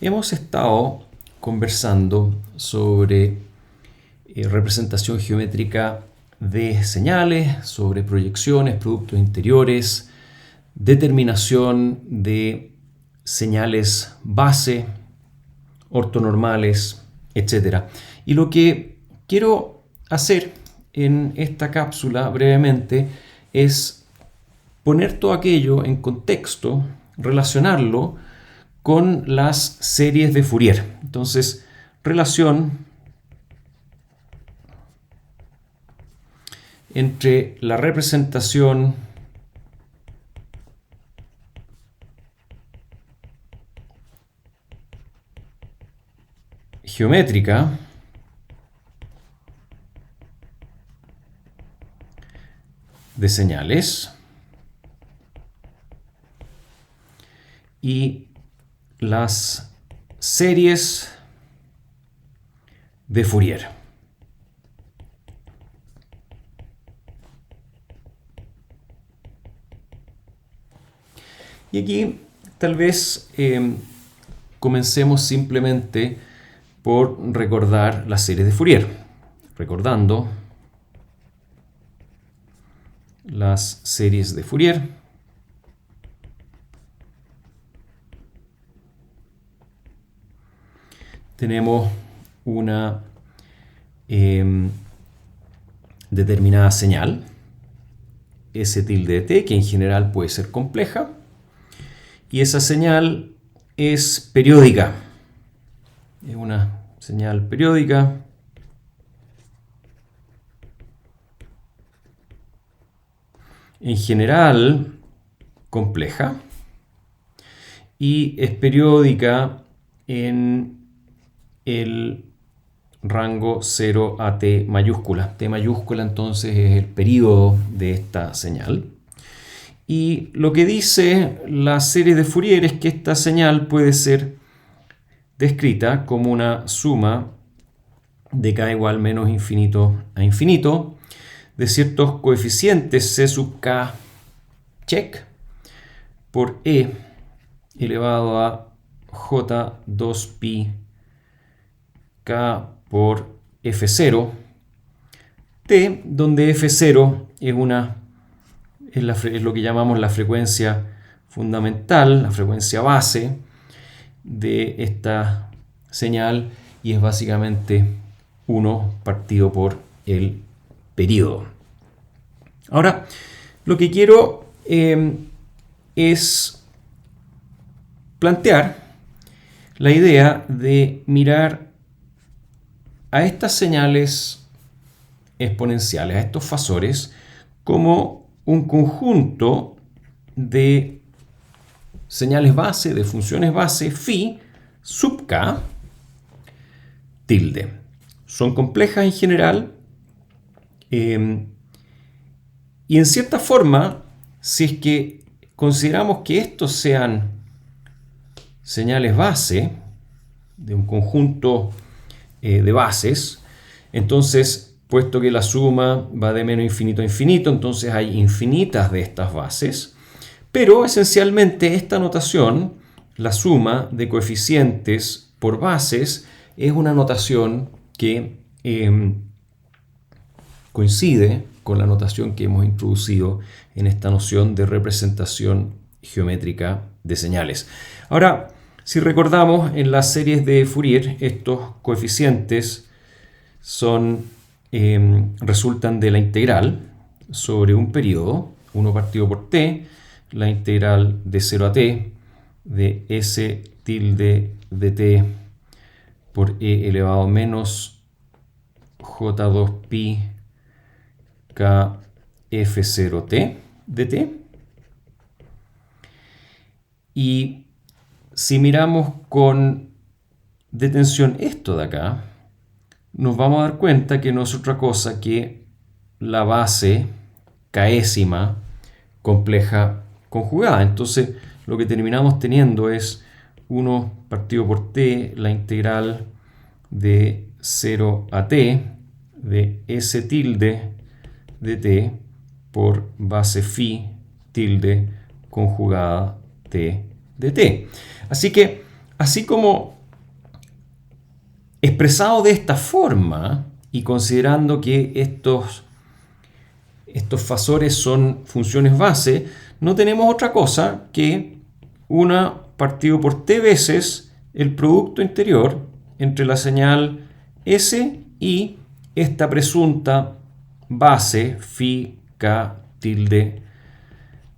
Hemos estado conversando sobre representación geométrica de señales, sobre proyecciones, productos interiores, determinación de señales base, ortonormales, etc. Y lo que quiero hacer en esta cápsula brevemente es poner todo aquello en contexto, relacionarlo con las series de Fourier. Entonces, relación entre la representación geométrica de señales y las series de Fourier. Y aquí tal vez comencemos simplemente por recordar las series de Fourier. Recordando las series de Fourier. Tenemos una determinada señal, S tilde de t, que en general puede ser compleja, y esa señal es periódica. Es una señal periódica en general compleja y es periódica en el rango 0 a t mayúscula. T mayúscula entonces es el período de esta señal. Y lo que dice la serie de Fourier es que esta señal puede ser descrita como una suma de k igual menos infinito a infinito de ciertos coeficientes c sub k check por e elevado a j2pi k por f0 t, donde f0 es lo que llamamos la frecuencia fundamental, la frecuencia base de esta señal, y es básicamente 1 partido por el período. Ahora, lo que quiero es plantear la idea de mirar a estas señales exponenciales, a estos fasores, como un conjunto de señales base, de funciones base, phi sub k tilde. Son complejas en general y en cierta forma, si es que consideramos que estos sean señales base de un conjunto de bases, entonces, puesto que la suma va de menos infinito a infinito, entonces hay infinitas de estas bases, pero esencialmente esta notación, la suma de coeficientes por bases, es una notación que coincide con la notación que hemos introducido en esta noción de representación geométrica de señales. Ahora, si recordamos, en las series de Fourier, estos coeficientes resultan de la integral sobre un periodo, 1 partido por t, la integral de 0 a t de s tilde de t por e elevado a menos j2pi k f0t de t. Y si miramos con detención esto de acá, nos vamos a dar cuenta que no es otra cosa que la base késima compleja conjugada. Entonces, lo que terminamos teniendo es 1 partido por t, la integral de 0 a t de s tilde de t por base phi tilde conjugada t de t. Así que Así como expresado de esta forma y considerando que estos fasores son funciones base, no tenemos otra cosa que una partido por t veces el producto interior entre la señal S y esta presunta base phi k tilde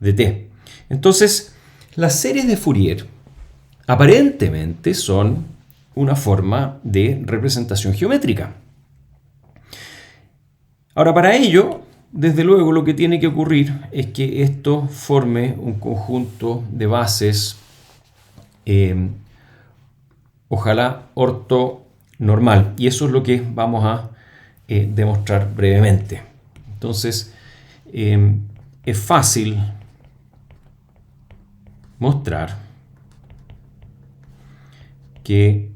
de t. Entonces, las series de Fourier aparentemente son una forma de representación geométrica. Ahora, para ello, desde luego lo que tiene que ocurrir es que esto forme un conjunto de bases, ojalá ortonormal, y eso es lo que vamos a demostrar brevemente. Entonces, es fácil mostrar que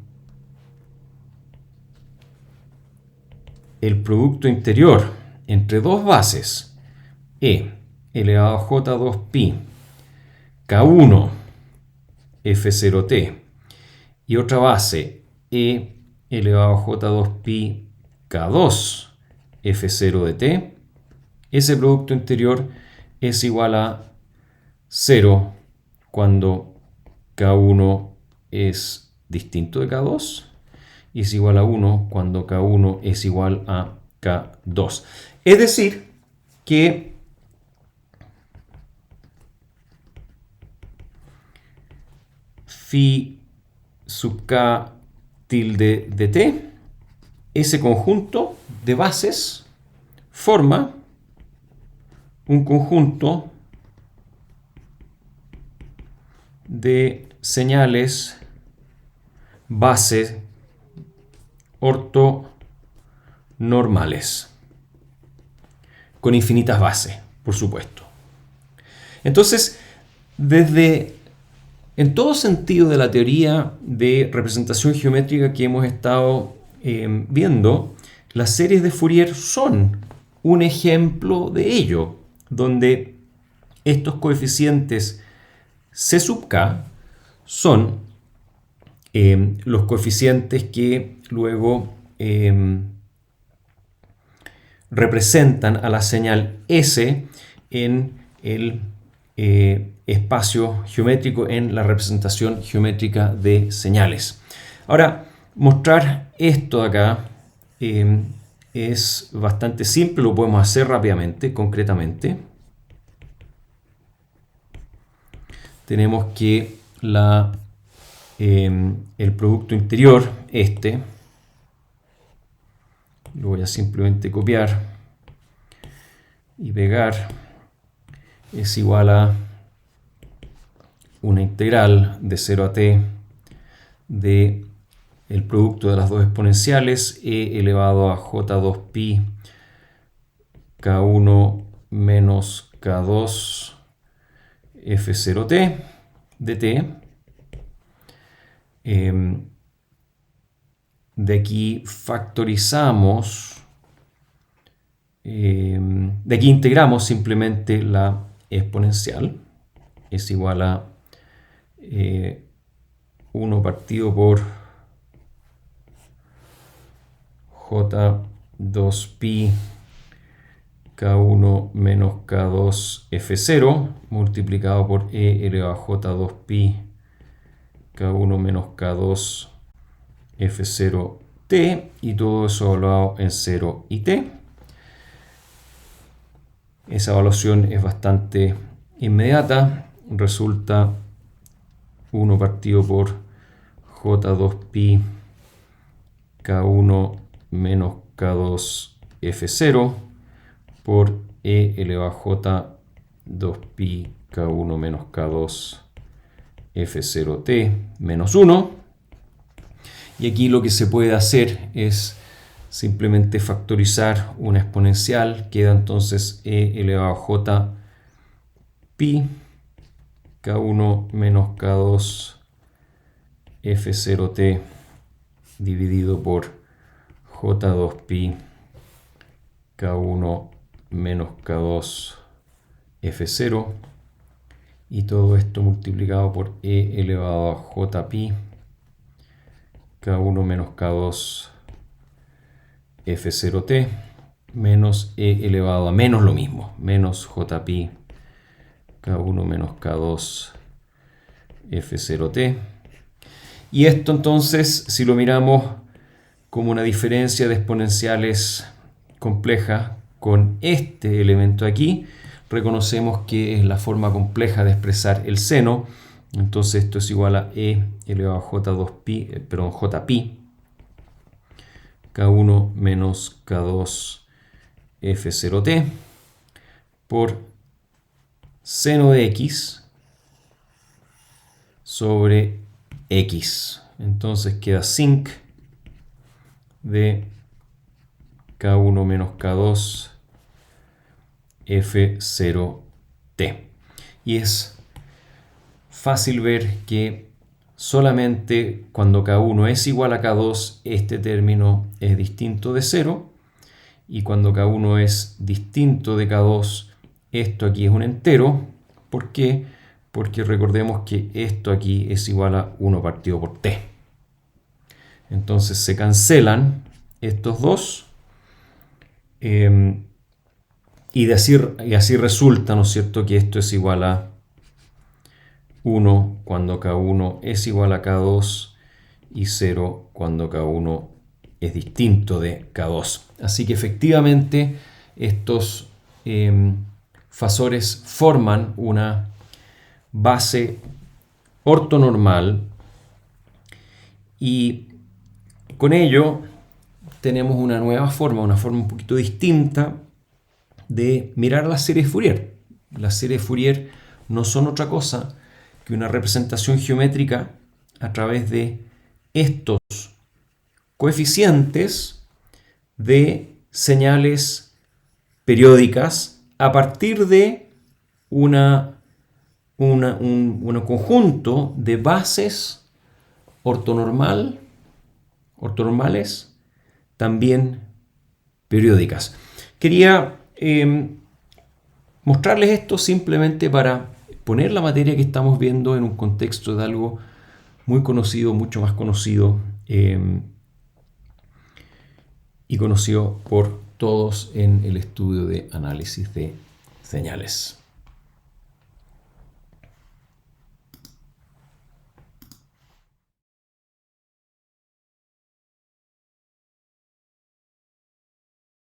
el producto interior entre dos bases E elevado a J2pi K1 F0t y otra base E elevado a J2pi K2 F0 de t, ese producto interior es igual a 0 cuando K1 es distinto de K2 y es igual a 1 cuando K1 es igual a K2. Es decir, que phi sub K tilde de t, ese conjunto de bases forma un conjunto de señales base ortonormales con infinitas bases, por supuesto. Entonces, en todo sentido de la teoría de representación geométrica que hemos estado viendo, las series de Fourier son un ejemplo de ello, donde estos coeficientes C sub k son los coeficientes que luego representan a la señal S en el espacio geométrico, en la representación geométrica de señales. Ahora, mostrar esto de acá es bastante simple, lo podemos hacer rápidamente, concretamente. Tenemos que el producto interior, lo voy a simplemente copiar y pegar, es igual a una integral de 0 a t de el producto de las dos exponenciales e elevado a j2pi k1 menos k2 f0t de t. De aquí factorizamos, de aquí integramos simplemente la exponencial, es igual a 1 partido por j2pi k1 menos k2 f0 multiplicado por e elevado a j2pi k1 menos k2 f0t y todo eso evaluado en 0 y t. Esa evaluación es bastante inmediata, resulta 1 partido por j2pi k1 menos k2 f0 por e elevado a j2pi k1 menos k2 f0t menos 1. Y aquí lo que se puede hacer es simplemente factorizar una exponencial, queda entonces e elevado a j pi k1 menos k2 f0t dividido por j2pi k1 menos k2 f0 y todo esto multiplicado por e elevado a jpi K1 menos K2 F0t menos E elevado a menos lo mismo, menos JPi K1 menos K2 F0t. Y esto entonces, si lo miramos como una diferencia de exponenciales compleja con este elemento aquí, reconocemos que es la forma compleja de expresar el seno. Entonces esto es igual a E elevado a J2pi, perdón, JPi K1 menos K2 F0t por seno de X sobre X. Entonces queda sinc de K1 menos K2 F0t. Y es fácil ver que solamente cuando K1 es igual a K2, este término es distinto de 0. Y cuando K1 es distinto de K2, esto aquí es un entero. ¿Por qué? Porque recordemos que esto aquí es igual a 1 partido por t. Entonces se cancelan estos dos. Y así resulta, ¿no es cierto?, que esto es igual a 1 cuando K1 es igual a K2 y 0 cuando K1 es distinto de K2. Así que efectivamente estos fasores forman una base ortonormal y con ello tenemos una nueva forma, una forma un poquito distinta de mirar las series Fourier. Las series Fourier no son otra cosa que una representación geométrica a través de estos coeficientes de señales periódicas a partir de un conjunto de bases ortonormales también periódicas. Quería mostrarles esto simplemente para poner la materia que estamos viendo en un contexto de algo muy conocido, mucho más conocido y conocido por todos en el estudio de análisis de señales.